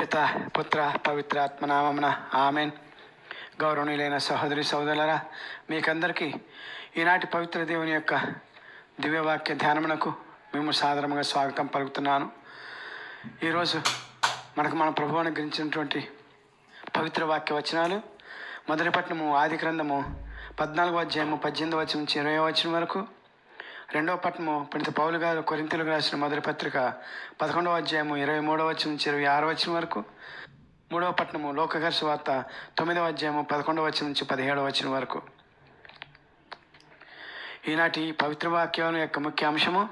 పిత పుత్ర పవిత్ర ఆత్మనామమున ఆమెన్. గౌరవనీయులైన సహోదరి సహోదరులారా, మీకందరికీ ఈనాటి పవిత్ర దేవుని యొక్క దివ్యవాక్య ధ్యానమునకు మేము సాదరంగా స్వాగతం పలుకుతున్నాను. ఈరోజు మన ప్రభువు అనుగ్రహించినటువంటి పవిత్ర వాక్య వచనాలు మొదటి పట్టణము ఆది గ్రంథము 14వ అధ్యాయము 18వ వచనం నుంచి 20వ వచనం వరకు, రెండవ పట్టణము పునీత పౌలు గారు కొరింథీయులకు రాసిన మొదటి పత్రిక 11వ అధ్యాయము 23వ వచనం నుంచి 26వ వచనం వరకు, మూడవ పట్టణము లోకగారి సువార్త 9వ అధ్యాయము 11వ వచనం నుంచి 17వ వచనం వరకు. ఈనాటి పవిత్ర వాక్యం యొక్క ముఖ్య అంశము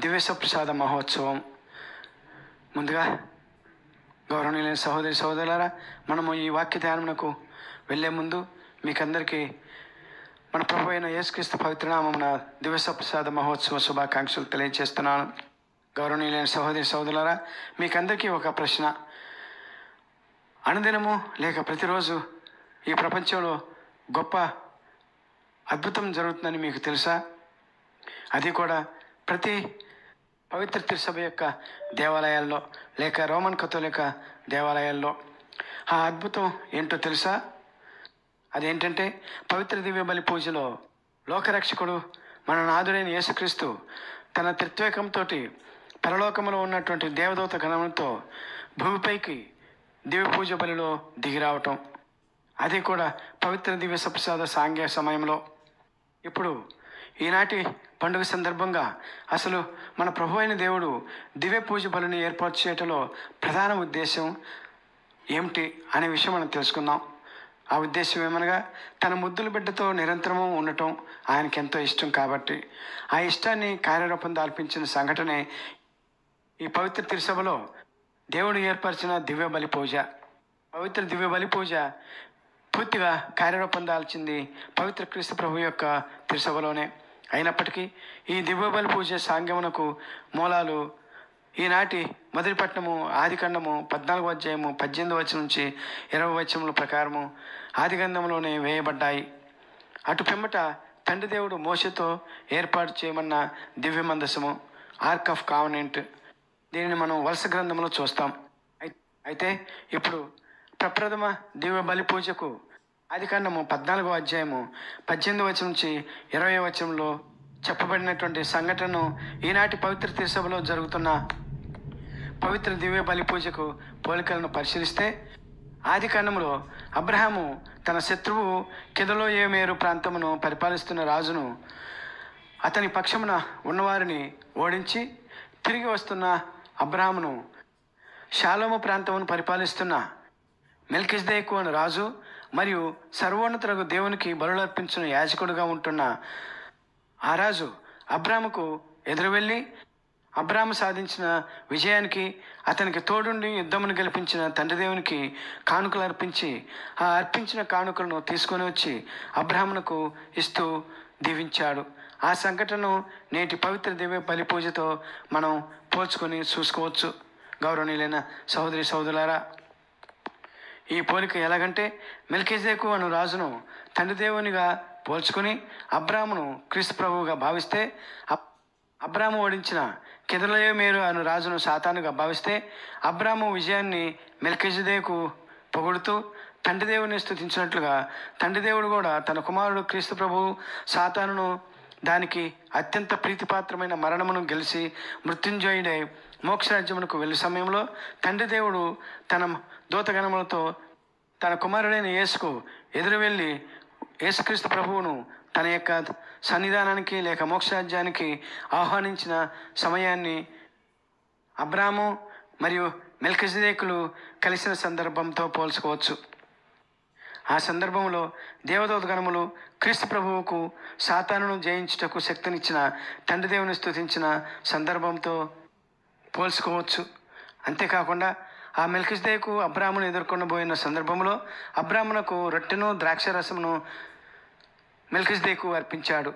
దివ్యసప్రసాద మహోత్సవం. ముందుగా గౌరవనీయులైన సహోదరి సహోదరులారా, మనము ఈ వాక్య ధ్యానమునకు వెళ్ళే ముందు మీకందరికీ మన ప్రభు అయిన యేసుక్రీస్తు పవిత్ర నామమున దివ్యసప్రసాద మహోత్సవ శుభాకాంక్షలు తెలియజేస్తున్నాను. గౌరవనీయులైన సహోదరి సహోదరులారా, మీకందరికీ ఒక ప్రశ్న. అనుదినము లేక ప్రతిరోజు ఈ ప్రపంచంలో గొప్ప అద్భుతం జరుగుతుందని మీకు తెలుసా? అది కూడా ప్రతి పవిత్ర తిరుసభ యొక్క దేవాలయాల్లో లేక రోమన్ కథోలిక దేవాలయాల్లో. ఆ అద్భుతం ఏంటో తెలుసా? అదేంటంటే, పవిత్ర దివ్య బలి పూజలో లోకరక్షకుడు మన నాథుడైన యేసుక్రీస్తు తన త్రిత్వేకంతో పరలోకములో ఉన్నటువంటి దేవదూత గణములతో భూమిపైకి దివ్య పూజ బలిలో దిగిరావటం. అది కూడా పవిత్ర దివ్య సప్రసాద సాంగ్య సమయంలో. ఇప్పుడు ఈనాటి పండుగ సందర్భంగా అసలు మన ప్రభు అయిన దేవుడు దివ్య పూజ బలిని ఏర్పాటు చేయటంలో ప్రధాన ఉద్దేశం ఏమిటి అనే విషయం మనం తెలుసుకుందాం. ఆ ఉద్దేశం ఏమనగా, తన ముద్దుల బిడ్డతో నిరంతరము ఉండటం ఆయనకి ఎంతో ఇష్టం కాబట్టి ఆ ఇష్టాన్ని కార్యరూపం దాల్పించిన సంఘటనే ఈ పవిత్ర తిరుసభలో దేవుడు ఏర్పరిచిన దివ్య బలి పూజ. పవిత్ర దివ్య బలి పూజ పూర్తిగా కార్యరూపం దాల్చింది పవిత్ర క్రీస్తు ప్రభు యొక్క తిరుసభలోనే. అయినప్పటికీ ఈ దివ్య బలి పూజ సాంగ్యమునకు మూలాలు ఈనాటి మొదటి పట్టణము ఆది ఖండము 14వ అధ్యాయము 18వ వచనం నుంచి 20వ వచనముల ప్రకారము ఆది గ్రంథంలోనే వేయబడ్డాయి. అటు పిమ్మట తండ్రి దేవుడు మోషేతో ఏర్పాటు చేయమన్న దివ్య మందసము, ఆర్క్ ఆఫ్ కావనెంట్, దీనిని మనం వలస గ్రంథంలో చూస్తాం. అయితే ఇప్పుడు ప్రప్రథమ దివ్య బలి పూజకు ఆది ఖండము 14వ అధ్యాయము 18వ వచనం నుంచి 20వ వచనంలో చెప్పబడినటువంటి సంఘటనను ఈనాటి పవిత్ర తిరుసభలో జరుగుతున్న పవిత్ర దివ్య బలి పూజకు పోలికలను పరిశీలిస్తే, ఆది కాండములో అబ్రహాము తన శత్రువు కెదొర్లాయోమెరు ప్రాంతమును పరిపాలిస్తున్న రాజును, అతని పక్షమున ఉన్నవారిని ఓడించి తిరిగి వస్తున్న అబ్రహామును, షాలోము ప్రాంతమును పరిపాలిస్తున్న మెల్కిజ్దేకు అను రాజు మరియు సర్వోన్నతులకు దేవునికి బలులర్పించిన యాజకుడుగా ఉంటున్న ఆ రాజు అబ్రాముకు ఎదురు వెళ్ళి అబ్రాము సాధించిన విజయానికి అతనికి తోడుండి యుద్ధమును గెలిపించిన తండ్రి దేవునికి కానుకలు అర్పించి ఆ అర్పించిన కానుకలను తీసుకొని వచ్చి అబ్రామునకు ఇస్తూ దీవించాడు. ఆ సంఘటనను నేటి పవిత్ర దివ్య బలి పూజతో మనం పోల్చుకొని చూసుకోవచ్చు. గౌరవనీయులైన సహోదరి సహోదరులారా, ఈ పోలిక ఎలాగంటే, మెల్కిజెదెకు అను రాజును తండ్రి దేవునిగా పోల్చుకొని అబ్రామును క్రీస్తు ప్రభువుగా భావిస్తే, అబ్రాము ఓడించిన కెదొర్లాయోమెరు అను రాజును సాతానుగా భావిస్తే, అబ్రాము విజయాన్ని మెల్కిజెదెకు పొగుడుతూ తండ్రి దేవుని స్తుతించినట్లుగా తండ్రి దేవుడు కూడా తన కుమారుడు క్రీస్తు ప్రభువు సాతానును దానికి అత్యంత ప్రీతిపాత్రమైన మరణమును గెలిచి మృత్యుంజయుడై మోక్షరాజ్యమునకు వెళ్ళే సమయంలో తండ్రి దేవుడు తన దూతగణములతో తన కుమారుడైన యేసుకు ఎదురు వెళ్ళి యేసుక్రీస్తు ప్రభువును తన యొక్క సన్నిధానానికి లేక మోక్షరాజ్యానికి ఆహ్వానించిన సమయాన్ని అబ్రాము మరియు మెల్కిజెదెకులు కలిసిన సందర్భంతో పోల్చుకోవచ్చు. ఆ సందర్భంలో దేవదూత గణములు క్రీస్తు ప్రభువుకు సాతానును జయించుటకు శక్తినిచ్చిన తండ్రి దేవుని స్తుతించిన సందర్భంతో పోల్చుకోవచ్చు. అంతేకాకుండా ఆ మెల్కిజెదెకు అబ్రామును ఎదుర్కొనబోయిన సందర్భంలో అబ్రామునకు రొట్టెను ద్రాక్షరసమును మెల్కిజెదెకు అర్పించాడు.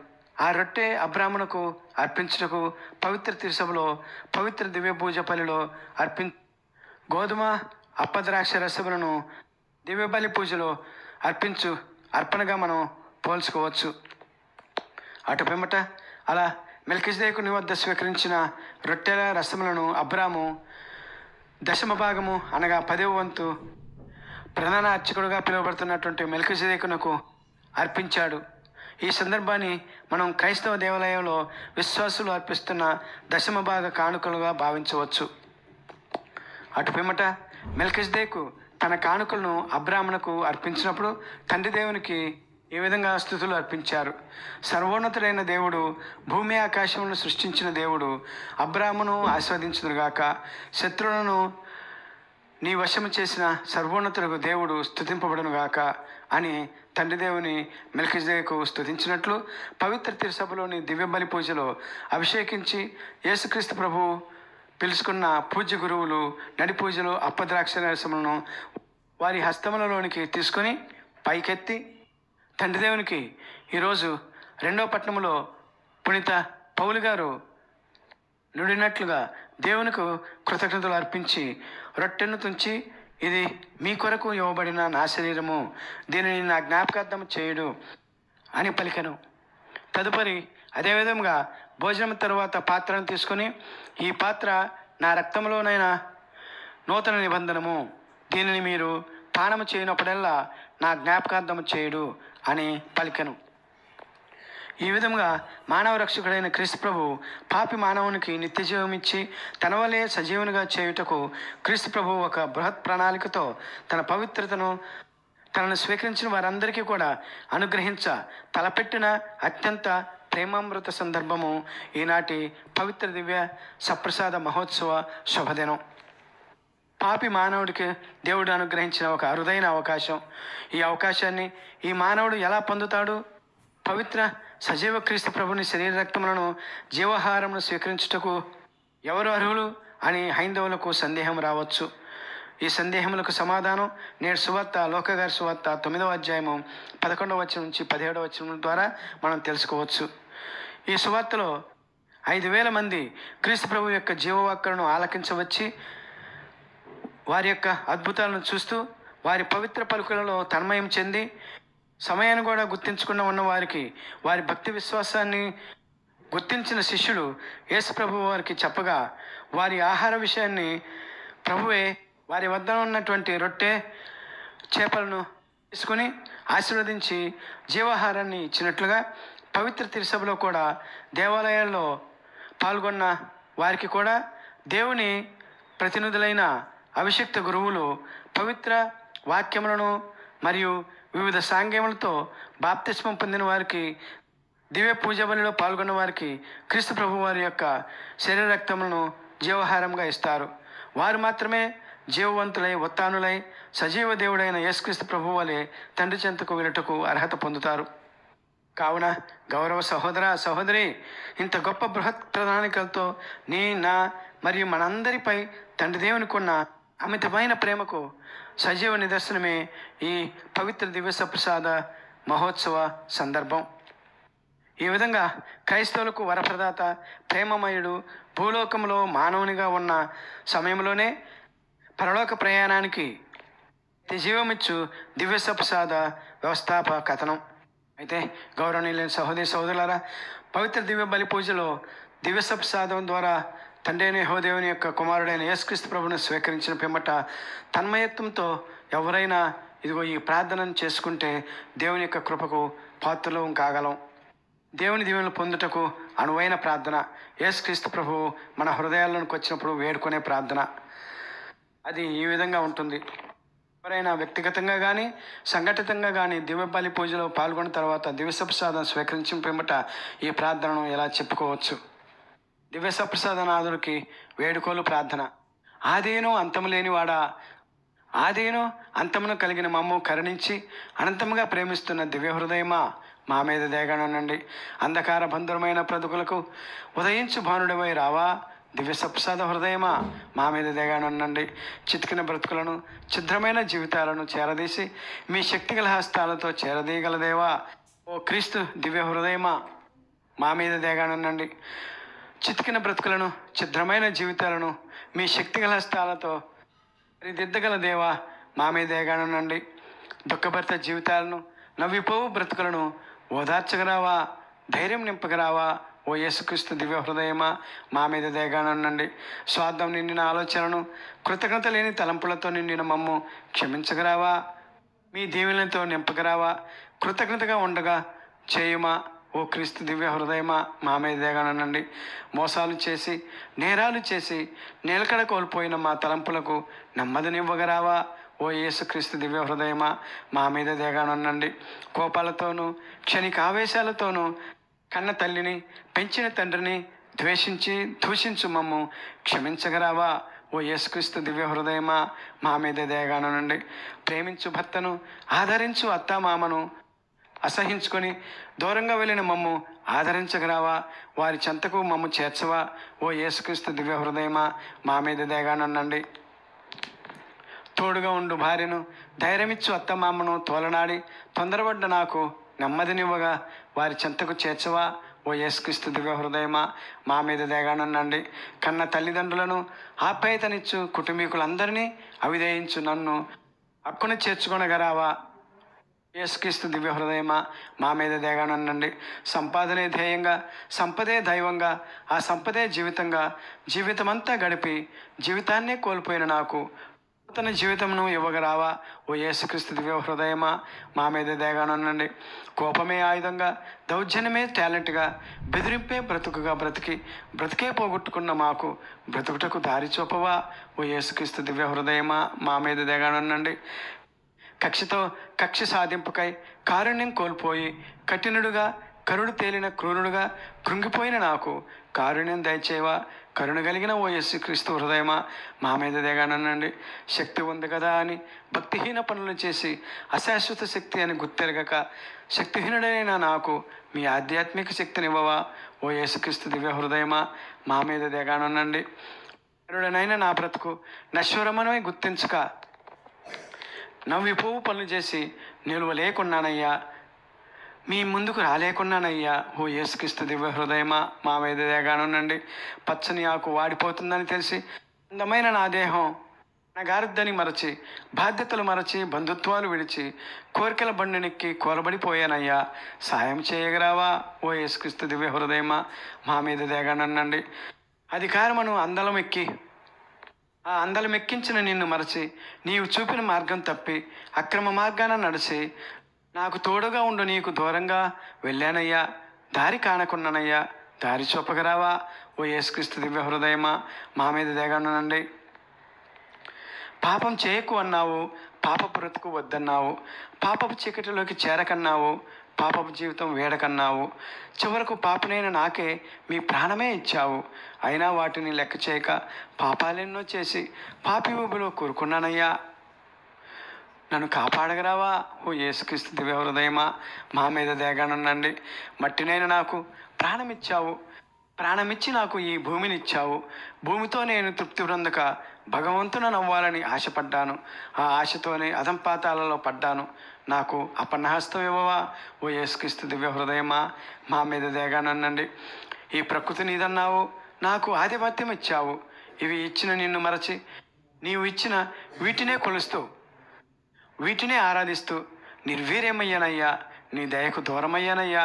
ఆ రొట్టె అబ్రామునకు అర్పించుటకు పవిత్ర తిరుసభలో పవిత్ర దివ్య పూజ బలిలో గోధుమ అప్పద్రాక్ష రసములను దివ్య బలి పూజలో అర్పించు అర్పణగా మనం పోల్చుకోవచ్చు. అటు పిమ్మట అలా మెల్కిజెదెకుని వద్ద స్వీకరించిన రొట్టెల రసములను అబ్రాము దశమ భాగము అనగా 10వ వంతు ప్రధాన అర్చకుడుగా పిలువబడుతున్నటువంటి మెల్కీసెదెకునకు అర్పించాడు. ఈ సందర్భాన్ని మనం క్రైస్తవ దేవాలయంలో విశ్వాసులు అర్పిస్తున్న దశమ భాగ కానుకలుగా భావించవచ్చు. అటు పిమ్మట మెల్కీసెదెకు తన కానుకలను అబ్రాహామునకు అర్పించినప్పుడు తండ్రి దేవునికి ఈ విధంగా స్తుతులు అర్పించారు. సర్వోన్నతుడైన దేవుడు, భూమి ఆకాశములను సృష్టించిన దేవుడు అబ్రాహామును ఆస్వాదించుదురుగాక. శత్రువులను నీ వశము చేసిన సర్వోన్నతులకు దేవుడు స్తుతింపబడునుగాక అని తండ్రి దేవుని మెల్కీసెదెకు స్తుతించినట్లు పవిత్ర తిరుసభలోని దివ్య బలి పూజలో అభిషేకించి యేసుక్రీస్తు ప్రభువు పిలుచుకున్న పూజ్య గురువులు నడి పూజలు అప్పద్రాక్ష రసములను వారి హస్తములలోనికి తీసుకొని పైకెత్తి తండ్రి దేవునికి ఈరోజు 2వ పట్టణంలో పునీత పౌలు గారు నుడినట్లుగా దేవునికి కృతజ్ఞతలు అర్పించి రొట్టెను తుంచి, ఇది మీ కొరకు ఇవ్వబడిన నా శరీరము, దీనిని నా జ్ఞాపకార్థం చేయుడు అని పలికెను. తదుపరి అదేవిధంగా భోజనం తరువాత పాత్రను తీసుకొని, ఈ పాత్ర నా రక్తంలోనైనా నూతన నిబంధనము, దీనిని మీరు పానము చేయనప్పుడల్లా నా జ్ఞాపకార్థము చేయుడు అని పలికెను. ఈ విధంగా మానవ రక్షకుడైన క్రీస్తు ప్రభు పాపి మానవునికి నిత్య జీవం ఇచ్చి తన వలె సజీవునిగా చేయుటకు క్రీస్తు ప్రభు ఒక బృహత్ ప్రణాళికతో తన పవిత్రతను తనను స్వీకరించిన వారందరికీ కూడా అనుగ్రహించ తలపెట్టిన అత్యంత ప్రేమామృత సందర్భము ఈనాటి పవిత్ర దివ్య సప్రసాద మహోత్సవ శుభదినం. పాపి మానవుడికి దేవుడు అనుగ్రహించిన ఒక అరుదైన అవకాశం. ఈ అవకాశాన్ని ఈ మానవుడు ఎలా పొందుతాడు? పవిత్ర సజీవ క్రీస్తు ప్రభుని శరీర రక్తములను జీవాహారమును స్వీకరించుటకు ఎవరు అర్హులు అని హైందవులకు సందేహం రావచ్చు. ఈ సందేహములకు సమాధానం నేడు సువార్త, లోకగారి సువార్త 9వ అధ్యాయము 11వ వచనం నుంచి 17వ వచనం ద్వారా మనం తెలుసుకోవచ్చు. ఈ సువార్తలో 5,000 మంది క్రీస్తు ప్రభు యొక్క జీవవాక్కులను ఆలకించవచ్చి వారి యొక్క అద్భుతాలను చూస్తూ వారి పవిత్ర పలుకులలో తన్మయం చెంది సమయాన్ని కూడా గుర్తించకుండా ఉన్న వారికి వారి భక్తి విశ్వాసాన్ని గుర్తించిన శిష్యులు యేసు ప్రభు వారికి చెప్పగా వారి ఆహార విషయాన్ని ప్రభువే వారి వద్ద ఉన్నటువంటి రొట్టె చేపలను తీసుకొని ఆశీర్వదించి జీవాహారాన్ని ఇచ్చినట్లుగా పవిత్ర తిరుసభలో కూడా దేవాలయాల్లో పాల్గొన్న వారికి కూడా దేవుని ప్రతినిధులైన అభిషిక్త గురువులు పవిత్ర వాక్యములను మరియు వివిధ సాంగ్యములతో బాప్తిస్మం పొందిన వారికి, దివ్య పూజ బలిలో పాల్గొన్న వారికి క్రీస్తు ప్రభు వారి యొక్క శరీర రక్తములను జీవాహారంగా ఇస్తారు. వారు మాత్రమే జీవవంతులై ఉత్తానులై సజీవ దేవుడైన యేసుక్రీస్తు ప్రభు వలె తండ్రి చెంతకు వెళ్ళటకు అర్హత పొందుతారు. కావున గౌరవ సహోదర సహోదరి, ఇంత గొప్ప బృహత్ ప్రణాళికలతో నీ నా మరియు మనందరిపై తండ్రి దేవునికి ఉన్న అమితమైన ప్రేమకు సజీవ నిదర్శనమే ఈ పవిత్ర దివ్య సప్రసాద మహోత్సవ సందర్భం. ఈ విధంగా క్రైస్తవులకు వరప్రదాత, ప్రేమమయుడు భూలోకంలో మానవునిగా ఉన్న సమయంలోనే పరలోక ప్రయాణానికి జీవమిచ్చు దివ్య సప్రసాద వ్యవస్థాప కథనం. అయితే గౌరవనీయులైన సహోదరి సహోదరులారా, పవిత్ర దివ్య బలి పూజలో దివ్య సప్రసాదం ద్వారా తండ్రి అయిన యెహోవాదేవుని యొక్క కుమారుడైన యేసుక్రీస్తు ప్రభువును స్వీకరించిన పిమ్మట తన్మయత్వంతో ఎవరైనా ఇదిగో ఈ ప్రార్థనను చేసుకుంటే దేవుని యొక్క కృపకు పాత్రలం కాగలం. దేవుని దీవెనలు పొందుటకు అనువైన ప్రార్థన యేసుక్రీస్తు ప్రభువు మన హృదయాల్లోకి వచ్చినప్పుడు వేడుకునే ప్రార్థన. అది ఈ విధంగా ఉంటుంది. ఎవరైనా వ్యక్తిగతంగా కానీ సంఘటితంగా కానీ దివ్య బలి పూజలో పాల్గొన్న తర్వాత దివ్య సప్రసాదం స్వీకరించిన పిమ్మట ఈ ప్రార్థనను ఎలా చెప్పుకోవచ్చు? దివ్య సప్రసాదనాథుడికి వేడుకోలు ప్రార్థన. ఆదిను అంతము లేనివాడా, ఆదిను అంతమును కలిగిన మమ్ము కరుణించి అనంతముగా ప్రేమిస్తున్న దివ్య హృదయమా, మా మీద దయగనుండండి. అంధకార బంధురమైన బ్రతుకులకు ఉదయించు భానుడివై రావా, దివ్య సప్రసాద హృదయమా, మా మీద దయగనుండండి. చితికిన బ్రతుకులను, ఛిద్రమైన జీవితాలను చేరదీసి మీ శక్తిగల హస్తాలతో చేరదీయగలదేవా, ఓ క్రీస్తు దివ్య హృదయమా, మా మీద దయగనుండండి. చితికిన బ్రతుకులను, ఛిద్రమైన జీవితాలను మీ శక్తిగల హస్తాలతో సరిదిద్దగల దేవా, మా మీద దయగనుండండి. దుఃఖభరిత జీవితాలను, నవ్విపోవు బ్రతుకులను ఓదార్చగరావా, ధైర్యం నింపగరావా, ఓ యేసుక్రీస్తు దివ్య హృదయమా మా మీద దయగానుండండి. స్వార్థం నిండిన ఆలోచనను, కృతజ్ఞత లేని తలంపులతో నిండిన మమ్ము క్షమించగరావా? మీ దీవెనలతో నింపగరావా? కృతజ్ఞతగా ఉండగా చేయుమా ఓ క్రీస్తు దివ్య హృదయమా మా మీద దయగానుండండి. మోసాలు చేసి, నేరాలు చేసి నిలకడ కోల్పోయిన మా తలంపులకు నెమ్మదినివ్వగరావా? ఓ యేసుక్రీస్తు దివ్య హృదయమా మా మీద దయగానుండండి. కోపాలతోనూ క్షణిక ఆవేశాలతోనూ కన్న తల్లిని, పెంచిన తండ్రిని ద్వేషించి దూషించు మమ్ము క్షమించగరావా? ఓ యేసుక్రీస్తు దివ్య హృదయమా మా మీద దయగానుండండి. ప్రేమించు భర్తను, ఆదరించు అత్తామామను అసహించుకొని దూరంగా వెళ్ళిన మమ్ము ఆదరించగరావా? వారి చెంతకు మమ్ము చేర్చవా? ఓ యేసుక్రీస్తు దివ్య హృదయమా మా మీద దయగానుండండి. తోడుగా ఉండు భార్యను, ధైర్యమిచ్చు అత్తమామను తోలనాడి తొందరపడ్డ నాకు నెమ్మదినివ్వగా వారి చెంతకు చేర్చవా? ఓ యేసుక్రీస్తు దివ్య హృదయమా మా మీద దయగానుండండి. కన్న తల్లిదండ్రులను ఆప్యాయతనిచ్చు కుటుంబీకులందరినీ అవిధేయించు నన్ను హక్కున చేర్చుకొనగరావా? యేసుక్రీస్తు దివ్య హృదయమా మా మీద దయగానుండండి. సంపాదనే ధ్యేయంగా, సంపదే దైవంగా, ఆ సంపదే జీవితంగా జీవితమంతా గడిపి జీవితాన్నే కోల్పోయిన నాకు నూతన జీవితమును ఇవ్వగరావా? ఓ యేసుక్రీస్తు దివ్య హృదయమా మా మీద దయగానుండండి. కోపమే ఆయుధంగా, దౌర్జన్యమే టాలెంట్గా, బెదిరింపే బ్రతుకుగా బ్రతికే పోగొట్టుకున్న మాకు బ్రతుకుటకు దారి చూపవా? ఓ యేసుక్రీస్తు దివ్య హృదయమా మా మీద దయగానుండండి. కక్షతో కక్ష సాధింపుకై కారుణ్యం కోల్పోయి కఠినుడుగా, కరుడు తేలిన క్రూరుడుగా కృంగిపోయిన నాకు కారుణ్యం దయచేవా? కరుణ కలిగిన ఓ యేసుక్రీస్తు హృదయమా మా మీద దయగానుండండి. శక్తి ఉంది కదా అని భక్తిహీన పనులు చేసి అశాశ్వత శక్తి అని గుర్తెరగక శక్తిహీనుడైన నాకు మీ ఆధ్యాత్మిక శక్తినివ్వవా? ఓ యేసుక్రీస్తు దివ్య హృదయమా మా మీద దయగానుండండి. కరుడనైన నా బ్రతుకు నశ్వరమని గుర్తించక నవ్విపోవు పనులు చేసి నిలువలేకున్నానయ్యా, మీ ముందుకు రాలేకున్నానయ్యా. ఓ యేసుక్రీస్తు దివ్య హృదయమా మా మీద దయగానుండండి. పచ్చని ఆకు వాడిపోతుందని తెలిసి అందమైన నా దేహం నగారుద్దని మరచి, బాధ్యతలు మరచి, బంధుత్వాలు విడిచి కోరికల బండినెక్కి కోరబడిపోయానయ్యా. సాయం చేయగరావా? ఓ యేసుక్రీస్తు దివ్య హృదయమా మా మీద దయగానుండండి. అధికారమును అందలం ఎక్కి ఆ అందలం ఎక్కించిన నిన్ను మరచి, నీవు చూపిన మార్గం తప్పి అక్రమ మార్గాన నడిచి నాకు తోడుగా ఉండు నీకు దూరంగా వెళ్ళానయ్యా. దారి కానకున్నానయ్యా, దారి చూపగరావా? ఓ యేసుక్రీస్తు దివ్య హృదయమా మా మీద దయగానుండండి. పాపం చేయకు అన్నావు, పాపపు బ్రతుకు వద్దన్నావు, పాపపు చీకటిలోకి చేరకన్నావు, పాపపు జీవితం వేడకన్నావు. చివరకు పాపనైన నాకే మీ ప్రాణమే ఇచ్చావు. అయినా వాటిని లెక్క చేయక పాపాలెన్నో చేసి పాపి ఊబిలో కూరుకున్నానయ్యా. నన్ను కాపాడగరావా? ఓ యేసుక్రీస్తు దివ్య హృదయమా మా మీద దయగానుండండి. మట్టినైన నాకు ప్రాణమిచ్చావు, ప్రాణమిచ్చి నాకు ఈ భూమినిచ్చావు. భూమితో నేను తృప్తి పొందక భగవంతుని అవ్వాలని ఆశపడ్డాను. ఆ ఆశతోనే అధంపాతాలలో పడ్డాను. నాకు అపన్నహస్తం ఇవ్వవా? ఓ యేసుక్రీస్తు దివ్య హృదయమా మా మీద దయగానుండండి. ఈ ప్రకృతి నీదన్నావు, నాకు ఆధిపత్యం ఇచ్చావు. ఇవి ఇచ్చిన నిన్ను మరచి నీవు ఇచ్చిన వీటినే కొలుస్తూ వీటినే ఆరాధిస్తూ నిర్వీర్యమయ్యానయ్యా. నీ దయకు దూరమయ్యానయ్యా.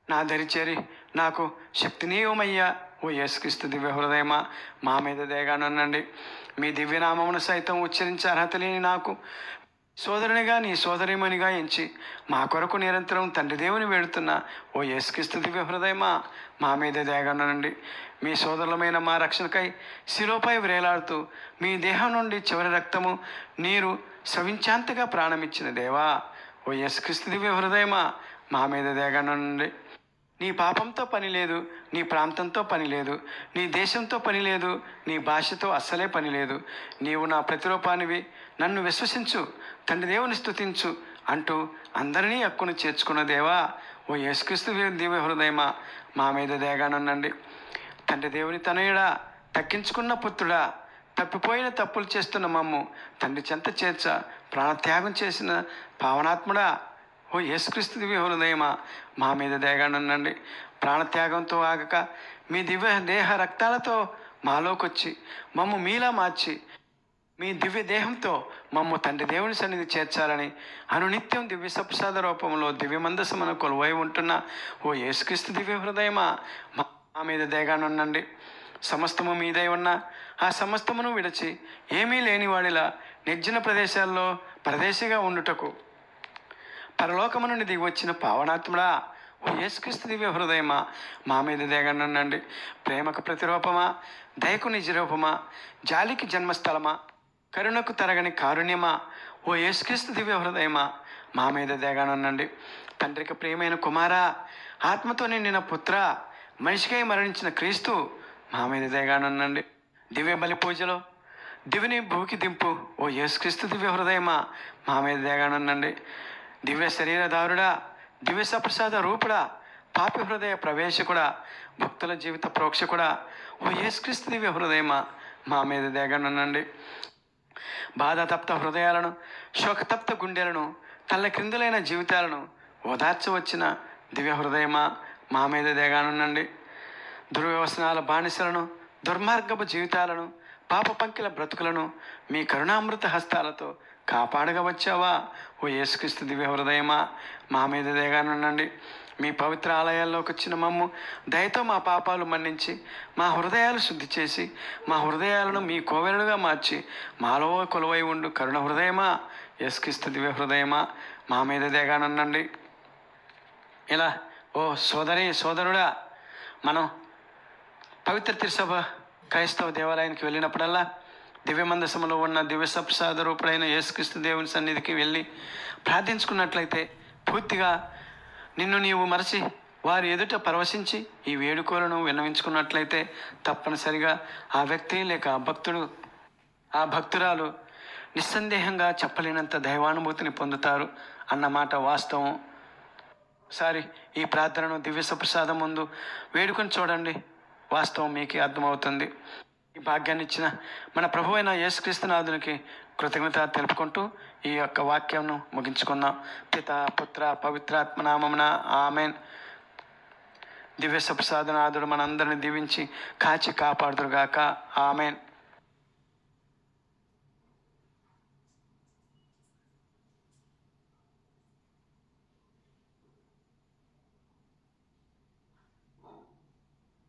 నా దరిచేరి నాకు శక్తినీయమయ్యా. ఓ యేసుక్రీస్తు దివ్య హృదయమా మా మీద దయగానుండండి. మీ దివ్యనామమును సైతం ఉచ్చరించే అర్హత లేని నాకు సోదరునిగా, నీ సోదరిమణిగా ఎంచి మా కొరకు నిరంతరం తండ్రి దేవుని వేడుతున్న ఓ యేసుక్రీస్తు దివ్య హృదయమా మా మీద దయగానుండండి. మీ సోదరులమైన మా రక్షణకై శిలోపై వ్రేలాడుతూ మీ దేహం నుండి చివరి రక్తము నీరు స్రవించాంతగా ప్రాణమిచ్చిన దేవా, ఓ యేసుక్రీస్తు దివ్య హృదయమా మా మీద దయగానుండండి. నీ పాపంతో పని లేదు, నీ ప్రాంతంతో పని లేదు, నీ దేశంతో పని లేదు, నీ భాషతో అస్సలే పని లేదు. నీవు నా ప్రతిరూపానివి, నన్ను విశ్వసించు, తండ్రి దేవుని స్తుతించు అంటూ అందరినీ హక్కును చేర్చుకున్న దేవా, ఓ యేసుక్రీస్తు దివ్య హృదయమా మా మీద దయగానుండండి. తండ్రి దేవుని తనయుడా, తక్కించుకున్న పుత్రుడా, తప్పిపోయిన తప్పులు చేస్తున్న మమ్ము తండ్రి చెంత చేర్చ ప్రాణత్యాగం చేసిన పావనాత్ముడా, ఓ యేసుక్రీస్తు దివ్య హృదయమా మా మీద దయగానుండండి. ప్రాణత్యాగంతో ఆగక మీ దివ్య దేహ రక్తాలతో మాలోకొచ్చి మమ్ము మీలా మార్చి మీ దివ్య దేహంతో మమ్ము తండ్రి దేవుని సన్నిధి చేర్చాలని అనునిత్యం దివ్య సప్రసాద రూపంలో దివ్య మందసమున కొలువై ఉంటున్న ఓ యేసుక్రీస్తు దివ్య హృదయమా మా మీద దయగానుండండి. సమస్తము మీదై ఉన్న ఆ సమస్తమును విడిచి ఏమీ లేని వాడిలా నిర్జన ప్రదేశాల్లో పరదేశిగా ఉండుటకు పరలోకము నుండి దిగి వచ్చిన పావనాత్ముడా ఓ యేసుక్రీస్తు దివ్య హృదయమా మా మీద దయగానుండండి. ప్రేమకు ప్రతిరూపమా, దయకు నిజరూపమా, జాలికి జన్మస్థలమా, కరుణకు తరగని కారుణ్యమా ఓ యేసుక్రీస్తు దివ్య హృదయమా మా మీద దయగానుండండి. తండ్రికి ప్రియమైన కుమారా, ఆత్మతో నిండిన పుత్ర, మనిషికై మరణించిన క్రీస్తు మా మీద దయగానుండండి. దివ్య బలి పూజలో దివిని భూకి దింపు ఓ యేసుక్రీస్తు దివ్య హృదయమా మా మీద దయగానుండండి. దివ్య శరీరదారుడా, దివ్య సప్రసాద రూపుడా, పాపి హృదయ ప్రవేశకుడా, భక్తుల జీవిత ప్రోక్షకుడా ఓ యేసుక్రీస్తు దివ్య హృదయమా మా మీద దయగానుండండి. బాధాతప్త హృదయాలను, శోకతప్త గుండెలను, తల్ల క్రిందులైన జీవితాలను ఓదార్చవచ్చిన దివ్య హృదయమా మా మీద దయగానుండండి. దుర్వ్యవసనాల బానిసలను, దుర్మార్గపు జీవితాలను, పాప పంకిల బ్రతుకులను మీ కరుణామృత హస్తాలతో కాపాడగా వచ్చావా ఓ యేసుక్రీస్తు దివ్య హృదయమా మా మీద దయగానుండండి. మీ పవిత్ర ఆలయాల్లోకి వచ్చిన మమ్ము దయతో మా పాపాలు మన్నించి మా హృదయాలు శుద్ధి చేసి మా హృదయాలను మీ కోవెలలుగా మార్చి మాలో కొలువై ఉండు కరుణ హృదయమా యేసుక్రీస్తు దివ్య హృదయమా మా మీద దయగానుండండి. ఇలా ఓ సోదరి సోదరుడా, మనం పవిత్ర తిరుసభ క్రైస్తవ దేవాలయానికి వెళ్ళినప్పుడల్లా దివ్య మందసములో ఉన్న దివ్య సప్రసాద రూపుడైన యేసుక్రీస్తు దేవుని సన్నిధికి వెళ్ళి ప్రార్థించుకున్నట్లయితే, పూర్తిగా నిన్ను నీవు మరచి వారి ఎదుట పరవశించి ఈ వేడుకలను విన్నవించుకున్నట్లయితే తప్పనిసరిగా ఆ వ్యక్తి లేక ఆ భక్తురాలు నిస్సందేహంగా చెప్పలేనంత దైవానుభూతిని పొందుతారు అన్నమాట వాస్తవం. ఒకసారి ఈ ప్రార్థనను దివ్య సప్రసాదం ముందు వేడుకొని చూడండి, వాస్తవం మీకు అర్థమవుతుంది. ఈ భాగ్యాన్ని ఇచ్చిన మన ప్రభు అయిన యేసుక్రీస్తునాథునికి కృతజ్ఞత తెలుపుకుంటూ ఈ యొక్క వాక్యంను ముగించుకుందాం. పిత పుత్ర పవిత్రాత్మ నామమున ఆమెన్. దివ్య సప్రసాదనాథుడు మనందరిని దీవించి కాచి కాపాడుదురుగాక. ఆమెన్.